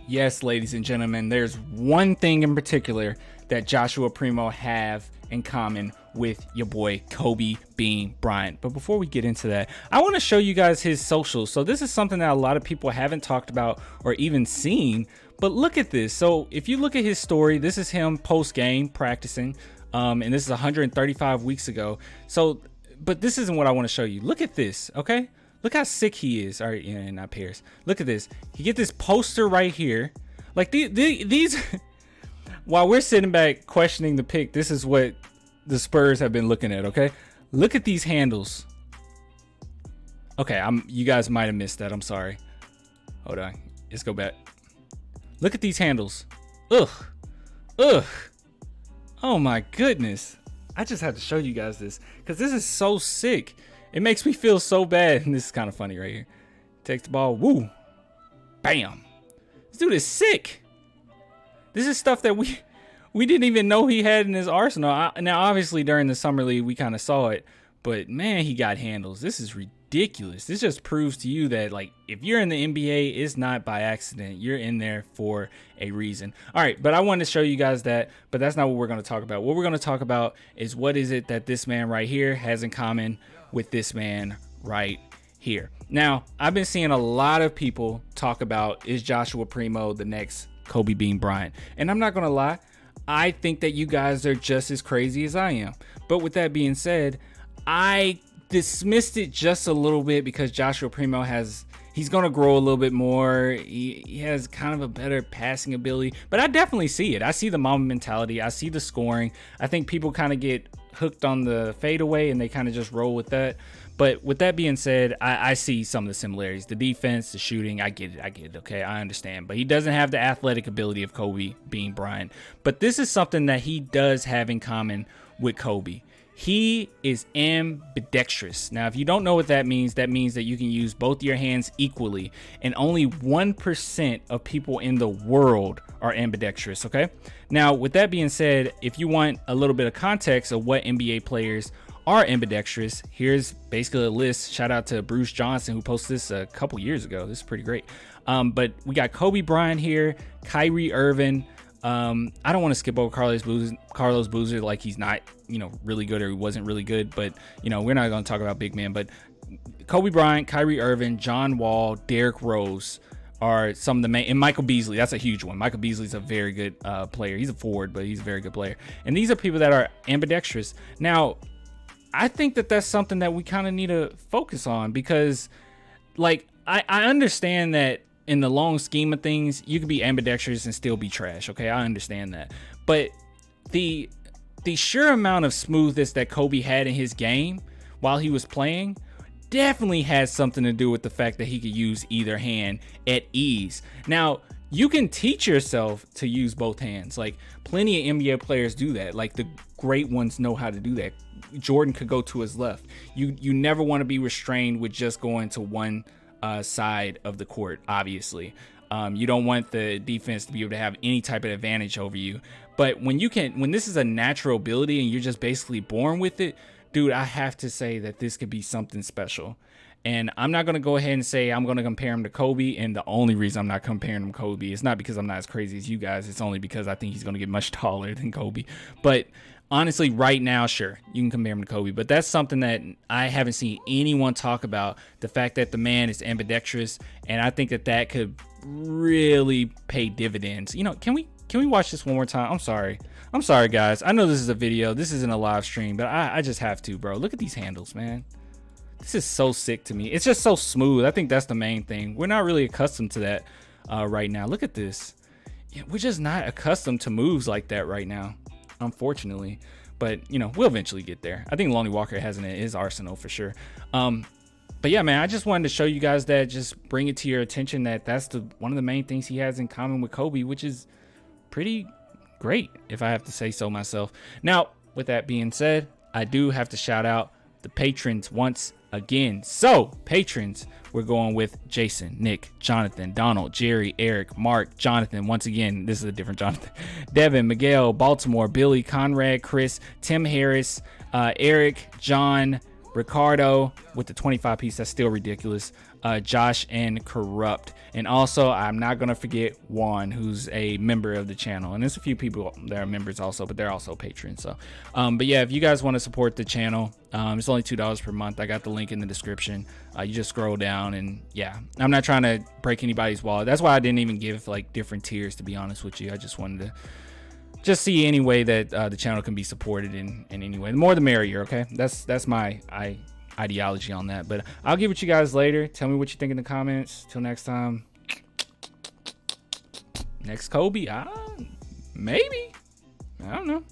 Yes, ladies and gentlemen, there's one thing in particular that Joshua Primo have in common with your boy Kobe Bean Bryant. But before we get into that, I want to show you guys his socials. So this is something that a lot of people haven't talked about or even seen, but look at this. So if you look at his story, this is him post-game practicing, and this is 135 weeks ago. So, but this isn't what I want to show you. Look at this, okay? Look how sick he is. All right, yeah, not Pierce. Look at this. You get this poster right here. Like these while we're sitting back questioning the pick, this is what the Spurs have been looking at, okay? Look at these handles. Okay, you guys might have missed that. I'm sorry. Hold on. Let's go back. Look at these handles. Ugh. Ugh. Oh my goodness. I just had to show you guys this because this is so sick. It makes me feel so bad. And this is kind of funny right here. Takes the ball. Woo. Bam. This dude is sick. This is stuff that we didn't even know he had in his arsenal. Now, obviously, during the summer league, we kind of saw it. But, man, he got handles. This is ridiculous. This just proves to you that, like, if you're in the NBA, it's not by accident. You're in there for a reason. All right, but I wanted to show you guys that. But that's not what we're going to talk about. What we're going to talk about is what is it that this man right here has in common with this man right here. Now, I've been seeing a lot of people talk about, is Joshua Primo the next Kobe Bean Bryant? And I'm not going to lie, I think that you guys are just as crazy as I am. But with that being said, I dismissed it just a little bit because Joshua Primo he's going to grow a little bit more. He has kind of a better passing ability, but I definitely see it. I see the Mamba mentality. I see the scoring. I think people kind of get hooked on the fadeaway and they kind of just roll with that. But with that being said, I see some of the similarities. The defense, the shooting, I get it, okay? I understand. But he doesn't have the athletic ability of Kobe Bean Bryant. But this is something that he does have in common with Kobe. He is ambidextrous. Now, if you don't know what that means that you can use both your hands equally. And only 1% of people in the world are ambidextrous, okay? Now, with that being said, if you want a little bit of context of what NBA players are ambidextrous, here's basically a list. Shout out to Bruce Johnson, who posted this a couple years ago. This is pretty great. But we got Kobe Bryant here, Kyrie Irving. I don't want to skip over Carlos Boozer like he's not, really good or he wasn't really good. But, we're not going to talk about big men. But Kobe Bryant, Kyrie Irving, John Wall, Derrick Rose are some of the main, and Michael Beasley. That's a huge one. Michael Beasley's a very good player. He's a forward, but he's a very good player. And these are people that are ambidextrous. Now, I think that that's something that we kind of need to focus on because, like, I understand that in the long scheme of things, you can be ambidextrous and still be trash. Okay, I understand that. But the sheer amount of smoothness that Kobe had in his game while he was playing definitely has something to do with the fact that he could use either hand at ease. Now, you can teach yourself to use both hands. Like, plenty of NBA players do that. Like, the great ones know how to do that. Jordan could go to his left. You never want to be restrained with just going to one side of the court, obviously. You don't want the defense to be able to have any type of advantage over you. But when this is a natural ability and you're just basically born with it, dude, I have to say that this could be something special. And I'm not going to go ahead and say I'm going to compare him to Kobe. And the only reason I'm not comparing him to Kobe is not because I'm not as crazy as you guys. It's only because I think he's going to get much taller than Kobe. But honestly, right now, sure, you can compare him to Kobe. But that's something that I haven't seen anyone talk about. The fact that the man is ambidextrous. And I think that could really pay dividends. Can we watch this one more time? I'm sorry, guys. I know this is a video. This isn't a live stream. But I just have to, bro. Look at these handles, man. This is so sick to me. It's just so smooth. I think that's the main thing. We're not really accustomed to that right now. Look at this. Yeah, we're just not accustomed to moves like that right now, unfortunately. But, we'll eventually get there. I think Lonnie Walker has it in his arsenal for sure. But yeah, man, I just wanted to show you guys that, just bring it to your attention that that's one of the main things he has in common with Kobe, which is pretty great, if I have to say so myself. Now, with that being said, I do have to shout out the patrons once again. So, patrons, we're going with Jason, Nick, Jonathan, Donald, Jerry, Eric, Mark, Jonathan. Once again, this is a different Jonathan. Devin, Miguel, Baltimore, Billy, Conrad, Chris, Tim Harris, Eric, John, Ricardo with the 25 piece. That's still ridiculous. Josh and Corrupt. And also, I'm not going to forget Juan, who's a member of the channel. And there's a few people that are members also, but they're also patrons. So, but yeah, if you guys want to support the channel, it's only $2 per month. I got the link in the description. You just scroll down, and yeah, I'm not trying to break anybody's wallet. That's why I didn't even give like different tiers, to be honest with you. I just wanted to just see any way that the channel can be supported in any way. The more the merrier, okay? That's my ideology on that. But I'll get with you guys later. Tell me what you think in the comments. Till next time. Next Kobe, maybe. I don't know.